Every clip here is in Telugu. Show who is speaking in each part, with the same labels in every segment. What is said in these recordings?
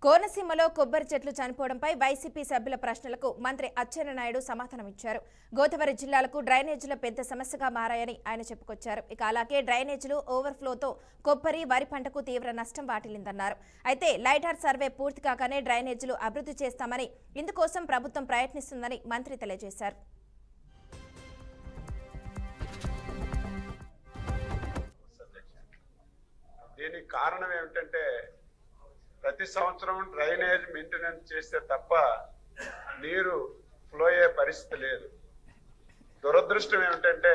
Speaker 1: కోనసీమలో కొబ్బరి చెట్లు చనిపోవడంపై వైసీపీ సభ్యుల ప్రశ్నలకు మంత్రి అచ్చెన్నాయుడు సమాధానమిచ్చారు. గోదావరి జిల్లాలకు డ్రైనేజీలు పెద్ద సమస్యగా మారాయని ఆయన చెప్పుకొచ్చారు. ఇక అలాగే డ్రైనేజీలు ఓవర్ఫ్లోతో కొబ్బరి, వరి పంటకు తీవ్ర నష్టం వాటిల్లిందన్నారు. అయితే లైడార్ సర్వే పూర్తి కాగానే డ్రైనేజీలు అభివృద్ధి చేస్తామని, ఇందుకోసం ప్రభుత్వం ప్రయత్నిస్తుందని మంత్రి తెలియజేశారు.
Speaker 2: దీనికి కారణం ఏమిటంటే ప్రతి సంవత్సరం డ్రైనేజ్ మెయింటెనెన్స్ చేస్తే తప్ప నీరు ఫ్లో అయ్యే పరిస్థితి లేదు. దురదృష్టం ఏమిటంటే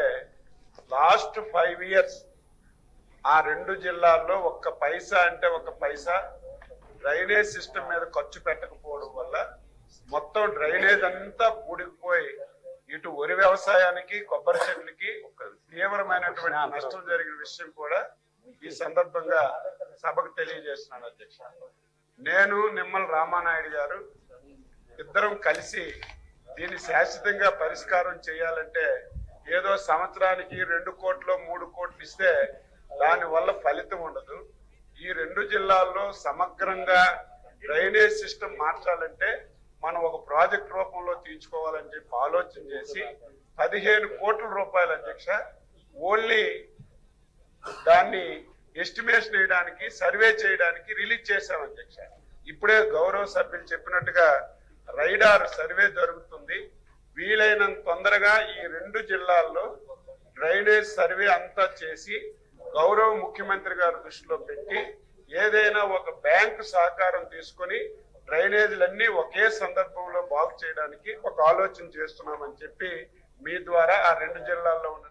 Speaker 2: లాస్ట్ 5 years ఆ 2 జిల్లాల్లో ఒక్క పైసా అంటే ఒక్క పైసా డ్రైనేజ్ సిస్టమ్ మీద ఖర్చు పెట్టకపోవడం వల్ల మొత్తం డ్రైనేజ్ అంతా పూడికిపోయి ఇటు వరి వ్యవసాయానికి, కొబ్బరి చెట్లకి తీవ్రమైనటువంటి నష్టం జరిగిన విషయం కూడా ఈ సందర్భంగా సభకు తెలియజేస్తున్నాను అధ్యక్ష. నేను, నిమ్మల రామానాయుడు గారు ఇద్దరం కలిసి దీన్ని శాశ్వతంగా పరిష్కారం చేయాలంటే ఏదో సంవత్సరానికి 2 కోట్లు 3 కోట్లు ఇస్తే దానివల్ల ఫలితం ఉండదు. ఈ 2 జిల్లాల్లో సమగ్రంగా డ్రైనేజ్ సిస్టమ్ మార్చాలంటే మనం ఒక ప్రాజెక్ట్ రూపంలో తీర్చుకోవాలని చెప్పి ఆలోచన చేసి 15 కోట్ల రూపాయలు అధ్యక్ష ఓన్లీ దాన్ని ఎస్టిమేషన్ వేయడానికి, సర్వే చేయడానికి రిలీజ్ చేశాం అధ్యక్ష. ఇప్పుడే గౌరవ సభ్యులు చెప్పినట్టుగా రైడార్ సర్వే జరుగుతుంది. వీలైనంత తొందరగా ఈ 2 జిల్లాల్లో డ్రైనేజ్ సర్వే అంతా చేసి గౌరవ ముఖ్యమంత్రి గారి దృష్టిలో పెట్టి ఏదైనా ఒక బ్యాంకు సహకారం తీసుకొని డ్రైనేజీలన్నీ ఒకే సందర్భంలో బాగు చేయడానికి ఒక ఆలోచన చేస్తున్నామని చెప్పి మీ ద్వారా ఆ 2 జిల్లాల్లో ఉన్న